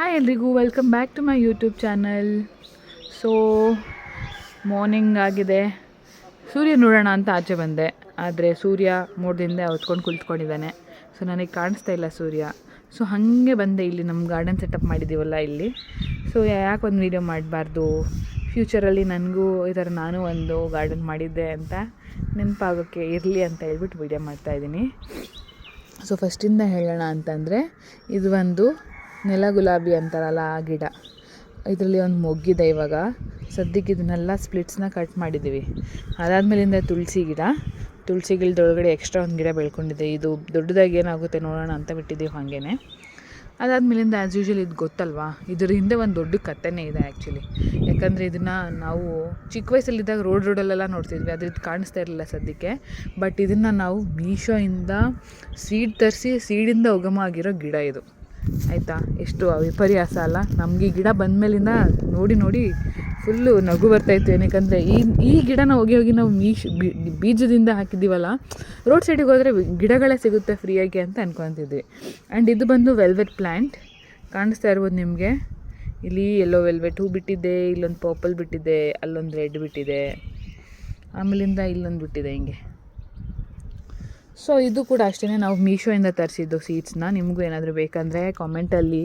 Hi ಎಲ್ರಿಗೂ welcome back to my YouTube channel. So morning ಆಗಿದೆ. ಸೂರ್ಯ ನೋಡೋಣ ಅಂತ ಆಚೆ ಬಂದೆ, ಆದರೆ ಸೂರ್ಯ ಮೋಡದಿಂದ ಹೊತ್ಕೊಂಡು ಕುಳಿತುಕೊಂಡಿದ್ದಾನೆ. ಸೊ ನನಗೆ ಕಾಣಿಸ್ತಾ ಇಲ್ಲ ಸೂರ್ಯ. ಸೊ ಹಾಗೆ ಬಂದೆ, ಇಲ್ಲಿ ನಮ್ಮ ಗಾರ್ಡನ್ ಸೆಟಪ್ ಮಾಡಿದ್ದೀವಲ್ಲ ಇಲ್ಲಿ. ಸೊ ಯಾಕೆ ಒಂದು ವೀಡಿಯೋ ಮಾಡಬಾರ್ದು, ಫ್ಯೂಚರಲ್ಲಿ ನನಗೂ ಈ ಥರ ನಾನು ಒಂದು ಗಾರ್ಡನ್ ಮಾಡಿದ್ದೆ ಅಂತ ನೆನಪಾಗೋಕ್ಕೆ ಇರಲಿ ಅಂತ ಹೇಳ್ಬಿಟ್ಟು ವೀಡಿಯೋ ಮಾಡ್ತಾಯಿದ್ದೀನಿ. ಸೊ ಫಸ್ಟಿಂದ ಹೇಳೋಣ ಅಂತಂದರೆ, ಇದು ಒಂದು ನೆಲ ಗುಲಾಬಿ ಅಂತಾರಲ್ಲ ಆ ಗಿಡ. ಇದರಲ್ಲಿ ಒಂದು ಮೊಗ್ಗಿದೆ. ಇವಾಗ ಸದ್ಯಕ್ಕೆ ಇದನ್ನೆಲ್ಲ ಸ್ಪ್ಲಿಟ್ಸ್ನ ಕಟ್ ಮಾಡಿದ್ದೀವಿ. ಅದಾದಮೇಲಿಂದ ತುಳಸಿ ಗಿಡದೊಳಗಡೆ ಎಕ್ಸ್ಟ್ರಾ ಒಂದು ಗಿಡ ಬೆಳ್ಕೊಂಡಿದೆ. ಇದು ದೊಡ್ಡದಾಗಿ ಏನಾಗುತ್ತೆ ನೋಡೋಣ ಅಂತ ಬಿಟ್ಟಿದ್ದೀವಿ ಹಾಗೇ. ಅದಾದಮೇಲಿಂದ ಆ್ಯಸ್ ಯೂಶ್ವಲ್ ಇದು ಗೊತ್ತಲ್ವಾ, ಇದ್ರ ಹಿಂದೆ ಒಂದು ದೊಡ್ಡ ಕಥೆನೇ ಇದೆ ಆ್ಯಕ್ಚುಲಿ. ಯಾಕಂದರೆ ಇದನ್ನು ನಾವು ಚಿಕ್ಕ ವಯಸ್ಸಲ್ಲಿದ್ದಾಗ ರೋಡಲ್ಲೆಲ್ಲ ನೋಡ್ತಿದ್ವಿ, ಆದರೆ ಇದು ಕಾಣಿಸ್ತಾ ಇರಲಿಲ್ಲ ಸದ್ಯಕ್ಕೆ. ಬಟ್ ಇದನ್ನು ನಾವು ಮೀಶೋಯಿಂದ ಸೀಡ್ ತರಿಸಿ ಸೀಡಿಂದ ಉಗಮ ಆಗಿರೋ ಗಿಡ ಇದು, ಆಯಿತಾ. ಎಷ್ಟು ವಿಪರ್ಯಾಸ ಅಲ್ಲ. ನಮಗೆ ಈ ಗಿಡ ಬಂದಮೇಲಿಂದ ನೋಡಿ ಫುಲ್ಲು ನಗು ಬರ್ತಾಯಿತ್ತು. ಏನಕ್ಕಂದರೆ ಈ ಗಿಡನ ಹೋಗಿ ನಾವು ಬೀಜದಿಂದ ಹಾಕಿದ್ದೀವಲ್ಲ, ರೋಡ್ ಸೈಡಿಗೆ ಹೋದರೆ ಗಿಡಗಳೇ ಸಿಗುತ್ತೆ ಫ್ರೀಯಾಗಿ ಅಂತ ಅಂದ್ಕೊತಿದ್ವಿ. ಆ್ಯಂಡ್ ಇದು ಬಂದು ವೆಲ್ವೆಟ್ ಪ್ಲ್ಯಾಂಟ್, ಕಾಣಿಸ್ತಾ ಇರ್ಬೋದು ನಿಮಗೆ. ಇಲ್ಲಿ ಯೆಲ್ಲೋ ವೆಲ್ವೆಟ್ ಹೂ ಬಿಟ್ಟಿದೆ, ಇಲ್ಲೊಂದು ಪರ್ಪಲ್ ಬಿಟ್ಟಿದೆ, ಅಲ್ಲೊಂದು ರೆಡ್ ಬಿಟ್ಟಿದೆ, ಆಮೇಲಿಂದ ಇಲ್ಲೊಂದು ಬಿಟ್ಟಿದೆ ಹಿಂಗೆ. ಸೊ ಇದು ಕೂಡ ಅಷ್ಟೇ, ನಾವು ಮೀಶೋಯಿಂದ ತರಿಸಿದ್ದು ಸೀಡ್ಸ್ನ. ನಿಮಗೂ ಏನಾದರೂ ಬೇಕಂದರೆ ಕಾಮೆಂಟಲ್ಲಿ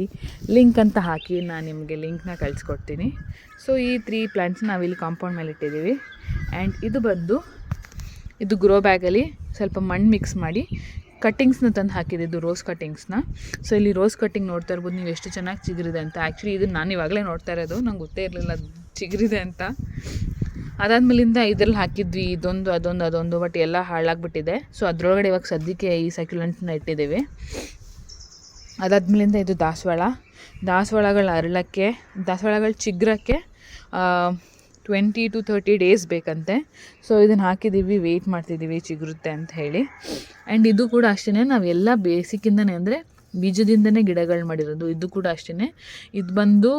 ಲಿಂಕ್ ಅಂತ ಹಾಕಿ, ನಾನು ನಿಮಗೆ ಲಿಂಕ್ನ ಕಳಿಸ್ಕೊಡ್ತೀನಿ. ಸೊ ಈ 3 ಪ್ಲ್ಯಾಂಟ್ಸ್ ನಾವಿಲ್ಲಿ ಕಾಂಪೌಂಡ್ ಮೇಲೆ ಇಟ್ಟಿದ್ದೀವಿ. ಆ್ಯಂಡ್ ಇದು ಗ್ರೋ ಬ್ಯಾಗಲ್ಲಿ ಸ್ವಲ್ಪ ಮಣ್ಣು ಮಿಕ್ಸ್ ಮಾಡಿ ಕಟ್ಟಿಂಗ್ಸ್ನ ತಂದು ಹಾಕಿದ್ದು, ರೋಸ್ ಕಟ್ಟಿಂಗ್ಸ್ನ. ಸೊ ಇಲ್ಲಿ ರೋಸ್ ಕಟ್ಟಿಂಗ್ ನೋಡ್ತಾ ಇರ್ಬೋದು ನೀವು ಎಷ್ಟು ಚೆನ್ನಾಗಿ ಚಿಗುರಿದೆ ಅಂತ. ಆ್ಯಕ್ಚುಲಿ ಇದು ನಾನು ಇವಾಗಲೇ ನೋಡ್ತಾ ಇರೋದು, ನಂಗೆ ಗೊತ್ತೇ ಇರಲಿಲ್ಲ ಚಿಗುರಿದೆ ಅಂತ. ಅದಾದಮೇಲಿಂದ ಇದರಲ್ಲಿ ಹಾಕಿದ್ವಿ ಅದೊಂದು ಬಟ್ ಎಲ್ಲ ಹಾಳಾಗಿಬಿಟ್ಟಿದೆ. ಸೊ ಅದರೊಳಗಡೆ ಇವಾಗ ಸದ್ಯಕ್ಕೆ ಈ ಸಕ್ಯುಲೆಂಟ್ನ ಇಟ್ಟಿದ್ದೀವಿ. ಅದಾದಮೇಲಿಂದ ಇದು ದಾಸವಾಳಗಳು ಚಿಗುರಕ್ಕೆ 20 to 30 ಡೇಸ್ ಬೇಕಂತೆ. ಸೊ ಇದನ್ನು ಹಾಕಿದ್ದೀವಿ, ವೆಯ್ಟ್ ಮಾಡ್ತಿದ್ದೀವಿ ಚಿಗುರುತ್ತೆ ಅಂತ ಹೇಳಿ. ಆ್ಯಂಡ್ ಇದು ಕೂಡ ಅಷ್ಟೇ, ನಾವೆಲ್ಲ ಬೇಸಿಕ್ಕಿಂದನೇ ಅಂದರೆ ಬೀಜದಿಂದನೇ ಗಿಡಗಳು ಮಾಡಿರೋದು. ಇದು ಕೂಡ ಅಷ್ಟೇ. ಇದು ಬಂದು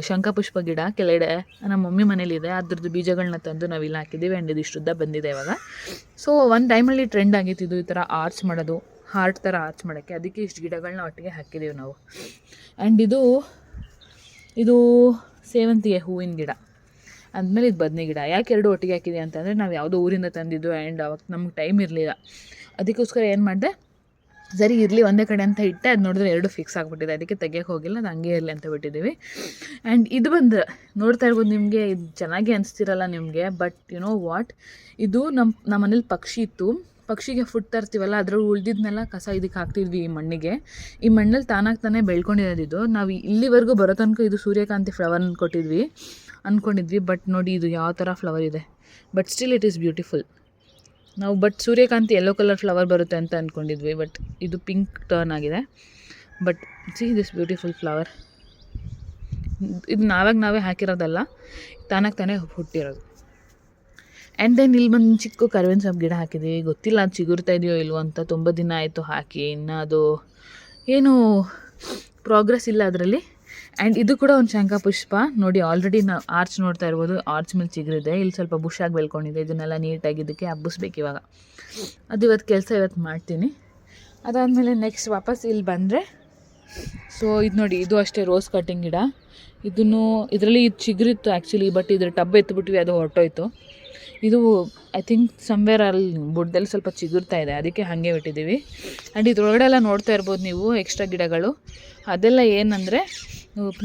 ಶಂಖಪುಷ್ಪ ಗಿಡ ಕೆಳಗಡೆ ನಮ್ಮ ಮಮ್ಮಿ ಮನೇಲಿದೆ, ಅದ್ರದ್ದು ಬೀಜಗಳನ್ನ ತಂದು ನಾವಿಲ್ಲಿ ಹಾಕಿದ್ದೀವಿ. ಆ್ಯಂಡ್ ಇದು ಇಷ್ಟುದ್ದ ಬಂದಿದೆ ಇವಾಗ. ಸೊ ಒಂದು ಟೈಮಲ್ಲಿ ಟ್ರೆಂಡ್ ಆಗಿತ್ತು ಇದು, ಈ ಥರ ಆರ್ಚ್ ಮಾಡೋದು, ಹಾರ್ಟ್ ಥರ ಆರ್ಚ್ ಮಾಡೋಕ್ಕೆ. ಅದಕ್ಕೆ ಇಷ್ಟು ಗಿಡಗಳನ್ನ ಒಟ್ಟಿಗೆ ಹಾಕಿದ್ದೀವಿ ನಾವು. ಆ್ಯಂಡ್ ಇದು ಸೇವಂತಿಗೆ ಹೂವಿನ ಗಿಡ. ಅಂದಮೇಲೆ ಇದು ಬದನೆ ಗಿಡ. ಯಾಕೆ ಎರಡು ಒಟ್ಟಿಗೆ ಹಾಕಿದೆ ಅಂತಂದರೆ, ನಾವು ಯಾವುದೋ ಊರಿಂದ ತಂದಿದ್ದು ಆ್ಯಂಡ್ ಅವಾಗ ನಮ್ಗೆ ಟೈಮ್ ಇರಲಿಲ್ಲ. ಅದಕ್ಕೋಸ್ಕರ ಏನು ಮಾಡಿದೆ, ಸರಿ ಇರಲಿ ಒಂದೇ ಕಡೆ ಅಂತ ಇಟ್ಟೆ. ಅದು ನೋಡಿದ್ರೆ ಎರಡು ಫಿಕ್ಸ್ ಆಗಿಬಿಟ್ಟಿದೆ, ಅದಕ್ಕೆ ತೆಗಿಯೋಕ್ಕೆ ಹೋಗಿಲ್ಲ, ಅದು ಹಂಗೆ ಇರಲಿ ಅಂತ ಬಿಟ್ಟಿದ್ದೀವಿ. ಆ್ಯಂಡ್ ಇದು ಬಂದು ನೋಡ್ತಾ ಇರ್ಬೋದು ನಿಮಗೆ, ಇದು ಚೆನ್ನಾಗಿ ಅನಿಸ್ತಿರಲ್ಲ ನಿಮಗೆ. ಬಟ್ ಯು ನೋ ವಾಟ್, ಇದು ನಮ್ಮ ಮನೇಲಿ ಪಕ್ಷಿ ಇತ್ತು. ಪಕ್ಷಿಗೆ ಫುಡ್ ತರ್ತೀವಲ್ಲ, ಅದ್ರಲ್ಲಿ ಉಳಿದಿದ್ನೆಲ್ಲ ಕಸ ಇದಕ್ಕೆ ಹಾಕ್ತಿದ್ವಿ ಈ ಮಣ್ಣಿಗೆ. ಈ ಮಣ್ಣಲ್ಲಿ ತಾನೇ ಬೆಳ್ಕೊಂಡಿರೋದಿದ್ದು. ನಾವು ಇಲ್ಲಿವರೆಗೂ ಬರೋ ತನಕ ಇದು ಸೂರ್ಯಕಾಂತಿ ಫ್ಲವರ್ ಅಂದ್ಕೊಂಡಿದ್ವಿ. ಬಟ್ ನೋಡಿ ಇದು ಯಾವ ಥರ ಫ್ಲವರ್ ಇದೆ. But still it is beautiful. ನಾವು ಸೂರ್ಯಕಾಂತಿ ಯೆಲ್ಲೋ ಕಲರ್ ಫ್ಲವರ್ ಬರುತ್ತೆ ಅಂತ ಅಂದ್ಕೊಂಡಿದ್ವಿ, ಬಟ್ ಇದು ಪಿಂಕ್ ಟರ್ನ್ ಆಗಿದೆ. But see this beautiful flower. ಇದು ನಾವೇ ಹಾಕಿರೋದಲ್ಲ, ತಾನೇ ಹುಟ್ಟಿರೋದು. ಆ್ಯಂಡ್ ದೆನ್ ಇಲ್ಲಿ ಬಂದು ಚಿಕ್ಕ ಕರಿಬೇವಿನ ಸೊಪ್ಪು ಗಿಡ ಹಾಕಿದ್ದೀವಿ. ಗೊತ್ತಿಲ್ಲ ಅದು ಚಿಗುರ್ತಾ ಇದೆಯೋ ಇಲ್ವೋ ಅಂತ, 9 ದಿನ ಆಯಿತು ಹಾಕಿ, ಇನ್ನು ಅದು ಏನು ಪ್ರೋಗ್ರೆಸ್ ಇಲ್ಲ ಅದರಲ್ಲಿ. ಆ್ಯಂಡ್ ಇದು ಕೂಡ ಒಂದು ಶಂಖಪುಷ್ಪ ನೋಡಿ. ಆಲ್ರೆಡಿ ನಾವು ಆರ್ಚ್ ನೋಡ್ತಾ ಇರ್ಬೋದು, ಆರ್ಚ್ ಮೇಲೆ ಚಿಗುರಿದೆ. ಇಲ್ಲಿ ಸ್ವಲ್ಪ ಬುಷಾಗಿ ಬೆಳ್ಕೊಂಡಿದೆ. ಇದನ್ನೆಲ್ಲ ನೀಟಾಗಿ ಇದಕ್ಕೆ ಹಬ್ಬಿಸ್ಬೇಕು ಇವಾಗ. ಅದು ಇವತ್ತು ಮಾಡ್ತೀನಿ. ಅದಾದಮೇಲೆ ನೆಕ್ಸ್ಟ್ ವಾಪಸ್ ಇಲ್ಲಿ ಬಂದರೆ, ಸೊ ಇದು ನೋಡಿ, ಇದು ಅಷ್ಟೇ ರೋಸ್ ಕಟ್ಟಿಂಗ್ ಗಿಡ. ಇದರಲ್ಲಿ ಇದು ಚಿಗುರಿತ್ತು ಆ್ಯಕ್ಚುಲಿ, ಬಟ್ ಇದ್ರ ಟಬ್ ಎತ್ಬಿಟ್ವಿ, ಅದು ಹೊರಟೋಯ್ತು. ಇದು ಐ ಥಿಂಕ್ ಸಮ್ವೇರ್ ಅಲ್ಲಿ ಬುಡದಲ್ಲಿ ಸ್ವಲ್ಪ ಚಿಗುರ್ತಾ ಇದೆ, ಅದಕ್ಕೆ ಹಾಗೆ ಬಿಟ್ಟಿದ್ದೀವಿ. ಆ್ಯಂಡ್ ಇದ್ರೊಳಗಡೆ ಎಲ್ಲ ನೋಡ್ತಾ ಇರ್ಬೋದು ನೀವು ಎಕ್ಸ್ಟ್ರಾ ಗಿಡಗಳು. ಅದೆಲ್ಲ ಏನಂದರೆ,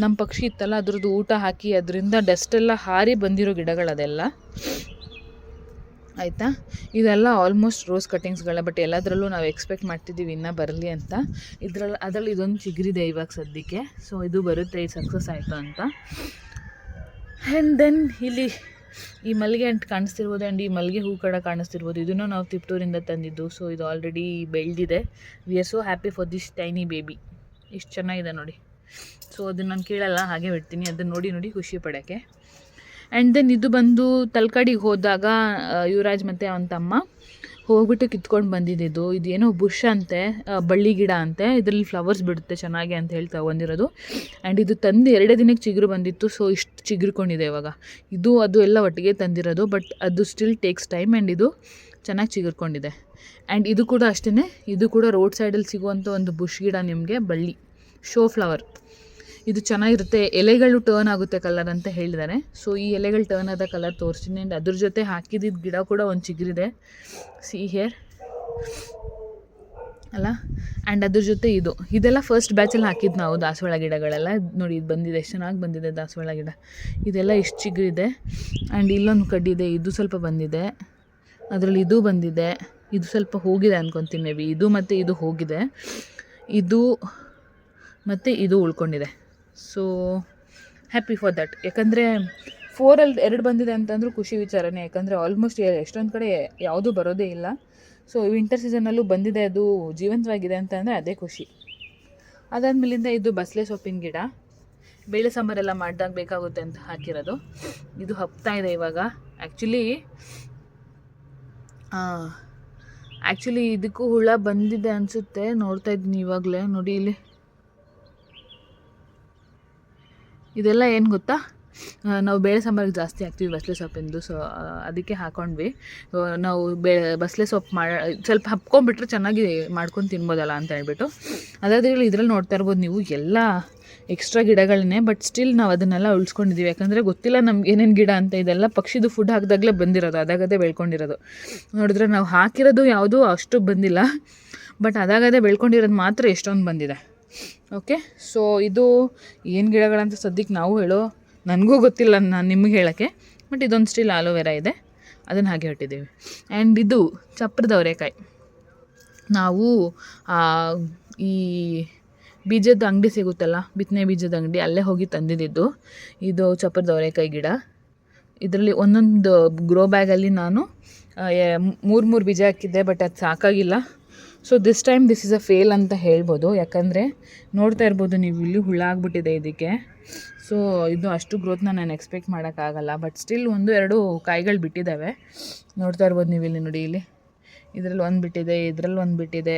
ನಮ್ಮ ಪಕ್ಷಿ ಇತ್ತಲ್ಲ ಅದ್ರದ್ದು ಊಟ ಹಾಕಿ ಅದರಿಂದ ಡಸ್ಟೆಲ್ಲ ಹಾರಿ ಬಂದಿರೋ ಗಿಡಗಳು ಅದೆಲ್ಲ, ಆಯಿತಾ. ಇದೆಲ್ಲ ಆಲ್ಮೋಸ್ಟ್ ರೋಸ್ ಕಟ್ಟಿಂಗ್ಸ್ಗಳ. ಬಟ್ ಎಲ್ಲದರಲ್ಲೂ ನಾವು ಎಕ್ಸ್ಪೆಕ್ಟ್ ಮಾಡ್ತಿದ್ದೀವಿ ಇನ್ನೂ ಬರಲಿ ಅಂತ. ಅದರಲ್ಲಿ ಇದೊಂದು ಚಿಗುರಿದೆ ಇವಾಗ ಸದ್ಯಕ್ಕೆ. ಸೊ ಇದು ಬರುತ್ತೆ, ಇದು ಸಕ್ಸಸ್ ಆಯಿತು ಅಂತ. ಆ್ಯಂಡ್ ದೆನ್ ಇಲ್ಲಿ ಈ ಮಲ್ಲಿಗೆ ಅಂಟು ಕಾಣಿಸ್ತಿರ್ಬೋದು. ಆ್ಯಂಡ್ ಈ ಮಲ್ಲಿಗೆ ಹೂ ಕಡೆ ಕಾಣಿಸ್ತಿರ್ಬೋದು, ಇದನ್ನು ನಾವು ತಿಪ್ಟೂರಿಂದ ತಂದಿದ್ದು. ಸೊ ಇದು ಆಲ್ರೆಡಿ ಬೆಳೆದಿದೆ. We are so happy for this tiny baby. ಇಷ್ಟು ಚೆನ್ನಾಗಿದೆ ನೋಡಿ. ಸೊ ಅದನ್ನು ನಾನು ಕೇಳಲ್ಲ, ಹಾಗೆ ಬಿಡ್ತೀನಿ. ಅದನ್ನು ನೋಡಿ ಖುಷಿ ಪಡೋಕ್ಕೆ. ಆ್ಯಂಡ್ ದೆನ್ ಇದು ಬಂದು ತಲಕಾಡಿಗೆ ಹೋದಾಗ ಯುವರಾಜ್ ಮತ್ತು ಅವನ ತಮ್ಮ ಹೋಗ್ಬಿಟ್ಟು ಕಿತ್ಕೊಂಡು ಬಂದಿದ್ದು. ಇದೇನೋ ಬುಷ್ ಅಂತೆ, ಬಳ್ಳಿ ಗಿಡ ಅಂತೆ. ಇದರಲ್ಲಿ ಫ್ಲವರ್ಸ್ ಬಿಡುತ್ತೆ ಚೆನ್ನಾಗಿ ಅಂತ ಹೇಳಿ ತಗೊಂಡಿರೋದು. ಆ್ಯಂಡ್ ಇದು ತಂದು 2 ದಿನಕ್ಕೆ ಚಿಗುರು ಬಂದಿತ್ತು. ಸೊ ಇಷ್ಟು ಚಿಗುರ್ಕೊಂಡಿದೆ ಇವಾಗ. ಅದು ಎಲ್ಲ ಒಟ್ಟಿಗೆ ತಂದಿರೋದು, ಬಟ್ ಅದು ಸ್ಟಿಲ್ ಟೇಕ್ಸ್ ಟೈಮ್. ಆ್ಯಂಡ್ ಇದು ಚೆನ್ನಾಗಿ ಚಿಗುರ್ಕೊಂಡಿದೆ. ಆ್ಯಂಡ್ ಇದು ಕೂಡ ಅಷ್ಟೇ, ಇದು ಕೂಡ ರೋಡ್ ಸೈಡಲ್ಲಿ ಸಿಗುವಂಥ ಒಂದು ಬುಷ್ ಗಿಡ, ನಿಮಗೆ ಬಳ್ಳಿ ಶೋ ಫ್ಲವರ್. ಇದು ಚೆನ್ನಾಗಿರುತ್ತೆ, ಎಲೆಗಳು ಟರ್ನ್ ಆಗುತ್ತೆ ಕಲರ್ ಅಂತ ಹೇಳಿದ್ದಾರೆ. ಸೊ ಈ ಎಲೆಗಳು ಟರ್ನ್ ಆದ ಕಲರ್ ತೋರಿಸ್ತೀನಿ. ಆ್ಯಂಡ್ ಅದ್ರ ಜೊತೆ ಹಾಕಿದ್ದಿದ್ದು ಗಿಡ ಕೂಡ ಒಂದು ಚಿಗುರಿದೆ, ಸಿ ಹಿಯರ್ ಅಲ್ಲ. ಆ್ಯಂಡ್ ಅದ್ರ ಜೊತೆ ಇದೆಲ್ಲ ಫಸ್ಟ್ ಬ್ಯಾಚಲ್ಲಿ ಹಾಕಿದ್ದು ನಾವು ದಾಸವಾಳ ಗಿಡಗಳೆಲ್ಲ. ನೋಡಿ ಇದು ಬಂದಿದೆ, ಎಷ್ಟು ಚೆನ್ನಾಗಿ ಬಂದಿದೆ ದಾಸವಾಳ ಗಿಡ. ಇದೆಲ್ಲ ಎಷ್ಟು ಚಿಗುರಿದೆ. ಆ್ಯಂಡ್ ಇಲ್ಲೊಂದು ಕಡ್ಡಿದೆ, ಇದು ಸ್ವಲ್ಪ ಬಂದಿದೆ. ಅದರಲ್ಲಿ ಇದು ಬಂದಿದೆ, ಇದು ಸ್ವಲ್ಪ ಹೋಗಿದೆ ಅನ್ಕೊತೀನಿ ಮೇ ಬಿ. ಇದು ಮತ್ತು ಇದು ಹೋಗಿದೆ, ಇದು ಮತ್ತು ಇದು ಉಳ್ಕೊಂಡಿದೆ. So happy for that. ಯಾಕಂದರೆ 4ಅಲ್ಲಿ 2 ಬಂದಿದೆ ಅಂತಂದ್ರೂ ಖುಷಿ ವಿಚಾರನೇ. ಯಾಕಂದರೆ ಆಲ್ಮೋಸ್ಟ್ ಎಷ್ಟೊಂದು ಕಡೆ ಯಾವುದೂ ಬರೋದೇ ಇಲ್ಲ. ಸೊ ವಿಂಟರ್ ಸೀಸನಲ್ಲೂ ಬಂದಿದೆ, ಅದು ಜೀವಂತವಾಗಿದೆ ಅಂತಂದರೆ ಅದೇ ಖುಷಿ. ಅದಾದಮೇಲಿಂದ ಇದು ಬಸಳೆ ಸೊಪ್ಪಿನ ಗಿಡ, ಬೇಳೆ ಸಾಂಬಾರೆಲ್ಲ ಮಾಡಿದಾಗ ಬೇಕಾಗುತ್ತೆ ಅಂತ ಹಾಕಿರೋದು. ಇದು ಹಬ್ತಾ ಇದೆ ಇವಾಗ. ಆ್ಯಕ್ಚುಲಿ ಇದಕ್ಕೂ ಹುಳ ಬಂದಿದೆ ಅನಿಸುತ್ತೆ, ನೋಡ್ತಾ ಇದ್ದೀನಿ ಇವಾಗಲೇ. ನೋಡಿ ಇಲ್ಲಿ ಇದೆಲ್ಲ ಏನು ಗೊತ್ತಾ, ನಾವು ಬೇಳೆ ಸಾಂಬಾರಿಗೆ ಜಾಸ್ತಿ ಹಾಕ್ತೀವಿ ಬಸಳೆ ಸೊಪ್ಪಿಂದು. ಸೊ ಅದಕ್ಕೆ ಹಾಕ್ಕೊಂಡ್ವಿ. ನಾವು ಬಸಳೆ ಸೊಪ್ಪು ಸ್ವಲ್ಪ ಹಪ್ಕೊಂಡ್ಬಿಟ್ರೆ ಚೆನ್ನಾಗಿ ಮಾಡ್ಕೊಂಡು ತಿನ್ಬೋದಲ್ಲ ಅಂತ ಹೇಳ್ಬಿಟ್ಟು. ಅದಾದ್ರೆ ಇದ್ರಲ್ಲಿ ನೋಡ್ತಾ ಇರ್ಬೋದು ನೀವು, ಎಲ್ಲ ಎಕ್ಸ್ಟ್ರಾ ಗಿಡಗಳನ್ನೇ. ಬಟ್ ಸ್ಟಿಲ್ ನಾವು ಅದನ್ನೆಲ್ಲ ಉಳಿಸ್ಕೊಂಡಿದ್ದೀವಿ. ಯಾಕಂದರೆ ಗೊತ್ತಿಲ್ಲ ನಮ್ಗೆ ಏನೇನು ಗಿಡ ಅಂತ. ಇದೆಲ್ಲ ಪಕ್ಷಿದು ಫುಡ್ ಹಾಕಿದಾಗಲೇ ಬಂದಿರೋದು, ಅದಾಗದೇ ಬೆಳ್ಕೊಂಡಿರೋದು. ನೋಡಿದ್ರೆ ನಾವು ಹಾಕಿರೋದು ಯಾವುದೂ ಅಷ್ಟು ಬಂದಿಲ್ಲ, ಬಟ್ ಅದಾಗದೇ ಬೆಳ್ಕೊಂಡಿರೋದು ಮಾತ್ರ ಎಷ್ಟೊಂದು ಬಂದಿದೆ. ಓಕೆ, ಸೊ ಇದು ಏನು ಗಿಡಗಳಂತ ಸದ್ಯಕ್ಕೆ ನಾವು ನನಗೂ ಗೊತ್ತಿಲ್ಲ ನಾನು ನಿಮಗೆ ಹೇಳೋಕ್ಕೆ. ಬಟ್ ಇದೊಂದು ಸ್ಟಿಲ್ ಆಲೋವೆರಾ ಇದೆ, ಅದನ್ನು ಹಾಗೆ ಇಟ್ಟಿದ್ದೀವಿ. ಆ್ಯಂಡ್ ಇದು ಚಪ್ರದ ಅವರೆಕಾಯಿ. ನಾವು ಈ ಬೀಜದ ಅಂಗಡಿ ಸಿಗುತ್ತಲ್ಲ, ಬಿತ್ತನೆ ಬೀಜದ ಅಂಗಡಿ, ಅಲ್ಲೇ ಹೋಗಿ ತಂದಿದ್ದು ಇದು ಚಪ್ರದ ಅವರೆಕಾಯಿ ಗಿಡ. ಇದರಲ್ಲಿ ಒಂದೊಂದು ಗ್ರೋ ಬ್ಯಾಗಲ್ಲಿ ನಾನು 3 ಬೀಜ ಹಾಕಿದ್ದೆ, ಬಟ್ ಅದು ಸಾಕಾಗಿಲ್ಲ. So this is a fail ಅಂತ ಹೇಳ್ಬೋದು. ಯಾಕಂದರೆ ನೋಡ್ತಾ ಇರ್ಬೋದು ನೀವು, ಇಲ್ಲಿ ಹುಳ ಆಗಿಬಿಟ್ಟಿದೆ ಇದಕ್ಕೆ. ಸೊ ಇದು ಅಷ್ಟು ಗ್ರೋತ್ನ ನಾನು ಎಕ್ಸ್ಪೆಕ್ಟ್ ಮಾಡೋಕ್ಕಾಗಲ್ಲ. ಬಟ್ ಸ್ಟಿಲ್ 1-2 ಕಾಯಿಗಳು ಬಿಟ್ಟಿದ್ದಾವೆ, ನೋಡ್ತಾ ಇರ್ಬೋದು ನೀವು. ಇಲ್ಲಿ ನೋಡಿ, ಇಲ್ಲಿ ಇದರಲ್ಲಿ ಒಂದು ಬಿಟ್ಟಿದೆ, ಇದರಲ್ಲಿ ಒಂದು ಬಿಟ್ಟಿದೆ.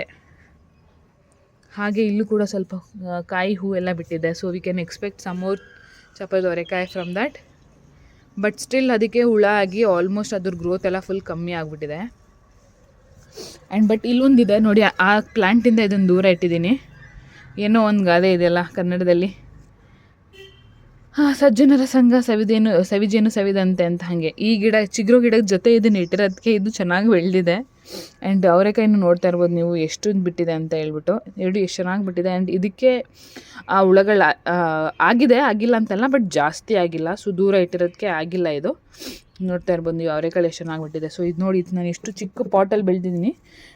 ಹಾಗೆ ಇಲ್ಲೂ ಕೂಡ ಸ್ವಲ್ಪ ಕಾಯಿ ಹೂವೆಲ್ಲ ಬಿಟ್ಟಿದೆ. So we can expect some more ಚಪ್ಪದ ಅವರೆಕಾಯಿ ಫ್ರಮ್ ದ್ಯಾಟ್. ಬಟ್ ಸ್ಟಿಲ್ ಅದಕ್ಕೆ ಹುಳ ಆಗಿ ಆಲ್ಮೋಸ್ಟ್ ಅದ್ರ ಗ್ರೋತ್ ಎಲ್ಲ ಫುಲ್ ಕಮ್ಮಿ ಆಗಿಬಿಟ್ಟಿದೆ. ಆ್ಯಂಡ್ ಬಟ್ ಇಲ್ಲೊಂದಿದೆ ನೋಡಿ, ಆ ಪ್ಲ್ಯಾಂಟಿಂದ ಇದನ್ನು ದೂರ ಇಟ್ಟಿದ್ದೀನಿ. ಏನೋ ಒಂದು ಗಾದೆ ಇದೆಯಲ್ಲ ಕನ್ನಡದಲ್ಲಿ, ಸಜ್ಜನರ ಸಂಘ ಸವಿಜೇನು ಸವಿದಂತೆ ಅಂತ. ಹಾಗೆ ಈ ಗಿಡ, ಚಿಗುರು ಗಿಡದ ಜೊತೆ ಇದನ್ನು ಇಟ್ಟಿರೋದಕ್ಕೆ ಇದು ಚೆನ್ನಾಗಿ ಬೆಳೆದಿದೆ. ಆ್ಯಂಡ್ ಅವರೆಕಾಯಿನೂ ನೋಡ್ತಾ ಇರ್ಬೋದು ನೀವು ಎಷ್ಟು ಬಿಟ್ಟಿದೆ ಅಂತ ಹೇಳ್ಬಿಟ್ಟು. ಎಷ್ಟು ಚೆನ್ನಾಗಿ ಬಿಟ್ಟಿದೆ. ಆ್ಯಂಡ್ ಇದಕ್ಕೆ ಆ ಹುಳಗಳು ಆಗಿಲ್ಲ ಅಂತಲ್ಲ, ಬಟ್ ಜಾಸ್ತಿ ಆಗಿಲ್ಲ. ಸೊ ದೂರ ಇಟ್ಟಿರೋದಕ್ಕೆ ಆಗಿಲ್ಲ ಇದು. ನೋಡ್ತಾ ಇರ್ಬೋದು ನೀವು, ಅವರೆಕಾಯಿ ಎಷ್ಟು ಚೆನ್ನಾಗಿಬಿಟ್ಟಿದೆ. ಸೊ ಇದು ನೋಡಿ, ನಾನು ಎಷ್ಟು ಚಿಕ್ಕ ಪಾಟಲ್ಲಿ ಬೆಳೆದಿದ್ದೀನಿ.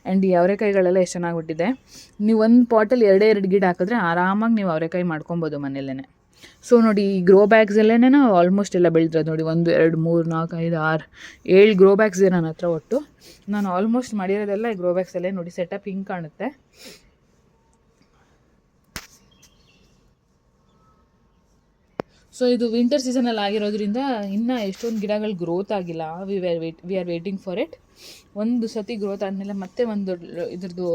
ಆ್ಯಂಡ್ ಈ ಅವರೆಕಾಯಿಗಳೆಲ್ಲ ಎಷ್ಟು ಚೆನ್ನಾಗಿಬಿಟ್ಟಿದೆ. ನೀವು ಒಂದು ಪಾಟಲ್ಲಿ 2 ಗಿಡ ಹಾಕಿದ್ರೆ ಆರಾಮಾಗಿ ನೀವು ಅವರೆಕಾಯಿ ಮಾಡ್ಕೊಬೋದು ಮನೆಯಲ್ಲೇ. ಸೊ ನೋಡಿ, ಈ ಗ್ರೋ ಬ್ಯಾಗ್ಸಲ್ಲೇ ನಾವು ಆಲ್ಮೋಸ್ಟ್ ಎಲ್ಲ ಬೆಳೆದಿರೋದು ನೋಡಿ. 1, 2, 3, 4, 5, 6, 7 ಗ್ರೋ ಬ್ಯಾಗ್ಸ್ ಇದೆ ನನ್ನ ಹತ್ರ ಒಟ್ಟು. ನಾನು ಆಲ್ಮೋಸ್ಟ್ ಮಾಡಿರೋದೆಲ್ಲ ಈ ಗ್ರೋ ಬ್ಯಾಗ್ಸಲ್ಲೇ. ನೋಡಿ ಸೆಟಪ್ ಹಿಂಗೆ ಕಾಣುತ್ತೆ. ಸೊ ಇದು ವಿಂಟರ್ ಸೀಸನಲ್ಲಿ ಆಗಿರೋದ್ರಿಂದ ಇನ್ನೂ ಎಷ್ಟೊಂದು ಗಿಡಗಳು ಗ್ರೋತ್ ಆಗಿಲ್ಲ. We are waiting for it. ಒಂದು ಸತಿ ಗ್ರೋತ್ ಆದಮೇಲೆ ಮತ್ತೆ ಒಂದು ಇದ್ರದ್ದು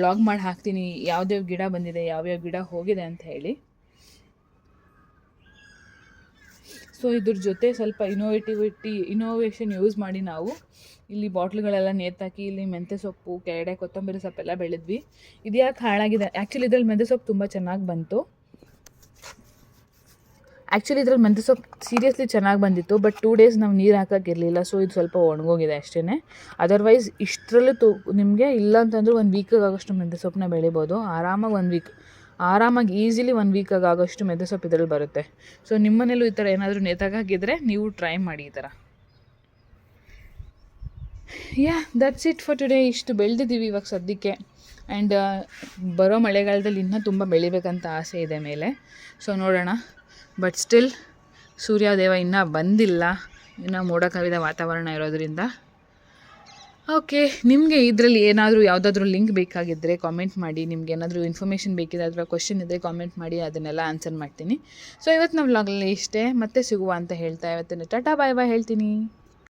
ಲಾಗ್ ಮಾಡಿ ಹಾಕ್ತೀನಿ, ಯಾವ್ಯಾವ ಗಿಡ ಬಂದಿದೆ, ಯಾವ್ಯಾವ ಗಿಡ ಹೋಗಿದೆ ಅಂತ ಹೇಳಿ. ಸೊ ಇದ್ರ ಜೊತೆ ಸ್ವಲ್ಪ ಇನೋವೇಷನ್ ಯೂಸ್ ಮಾಡಿ ನಾವು ಇಲ್ಲಿ ಬಾಟ್ಲುಗಳೆಲ್ಲ ನೇತಾಕಿ ಇಲ್ಲಿ ಮೆಂತ್ಯ ಸೊಪ್ಪು, ಕೆರಡೆ, ಕೊತ್ತಂಬರಿ ಸೊಪ್ಪೆಲ್ಲ ಬೆಳೆದ್ವಿ. ಇದು ಯಾಕೆ ಹಾಳಾಗಿದೆ? ಆ್ಯಕ್ಚುಲಿ ಇದ್ರಲ್ಲಿ ಮೆಂತ್ಯ ಸೊಪ್ಪು ತುಂಬ ಚೆನ್ನಾಗಿ ಬಂತು. ಇದ್ರಲ್ಲಿ ಮೆಂತ್ಯ ಸೊಪ್ಪು ಸೀರಿಯಸ್ಲಿ ಚೆನ್ನಾಗಿ ಬಂದಿತ್ತು. ಬಟ್ 2 ಡೇಸ್ ನಾವು ನೀರು ಹಾಕೋಕ್ಕಿರಲಿಲ್ಲ. ಸೊ ಇದು ಸ್ವಲ್ಪ ಒಣಗೋಗಿದೆ ಅಷ್ಟೇ. ಅದರ್ವೈಸ್ ಇಷ್ಟರಲ್ಲೂ ನಿಮಗೆ ಇಲ್ಲ ಅಂತಂದ್ರೆ 1 ವೀಕಿಗೆ ಆಗೋಷ್ಟು ಮೆಂತ್ಯ ಸೊಪ್ಪನ್ನ ಬೆಳಿಬೋದು ಆರಾಮಾಗಿ ಈಸಿಲಿ 1 ವೀಕಿಗೆ ಆಗೋಷ್ಟು ಮೆಂತ್ಯ ಸೊಪ್ಪು ಇದರಲ್ಲಿ ಬರುತ್ತೆ. ಸೊ ನಿಮ್ಮನೇಲೂ ಈ ಥರ ಏನಾದರೂ ನೇತಾಕಿದ್ರೆ ನೀವು ಟ್ರೈ ಮಾಡಿ ಈ ಥರ. That's it for today. ಇಷ್ಟು ಬೆಳೆದಿದ್ದೀವಿ ಇವಾಗ ಸದ್ಯಕ್ಕೆ. ಆ್ಯಂಡ್ ಬರೋ ಮಳೆಗಾಲದಲ್ಲಿ ಇನ್ನೂ ತುಂಬ ಬೆಳಿಬೇಕಂತ ಆಸೆ ಇದೆ ಮೇಲೆ. ಸೊ ನೋಡೋಣ. ಬಟ್ ಸ್ಟಿಲ್ ಸೂರ್ಯೋದಯ ಇನ್ನೂ ಬಂದಿಲ್ಲ, ಇನ್ನೂ ಮೋಡ ಕವಿದ ವಾತಾವರಣ ಇರೋದ್ರಿಂದ. ಓಕೆ, ನಿಮಗೆ ಇದರಲ್ಲಿ ಏನಾದರೂ ಯಾವುದಾದ್ರೂ ಲಿಂಕ್ ಬೇಕಾಗಿದ್ದರೆ ಕಾಮೆಂಟ್ ಮಾಡಿ. ನಿಮ್ಗೆ ಏನಾದರೂ ಇನ್ಫಾರ್ಮೇಷನ್ ಬೇಕಿದೆ ಅಥವಾ ಕ್ವಶನ್ ಇದ್ದರೆ ಕಾಮೆಂಟ್ ಮಾಡಿ, ಅದನ್ನೆಲ್ಲ ಆನ್ಸರ್ ಮಾಡ್ತೀನಿ. ಸೊ ಇವತ್ತು ನಾವು ವ್ಲಾಗಲ್ಲಿ ಇಷ್ಟೇ, ಮತ್ತೆ ಸಿಗುವ ಅಂತ ಹೇಳ್ತಾ ಇವತ್ತಿನ ಟಾಟಾ ಬಾಯ್ ಬಾಯ್ ಹೇಳ್ತೀನಿ.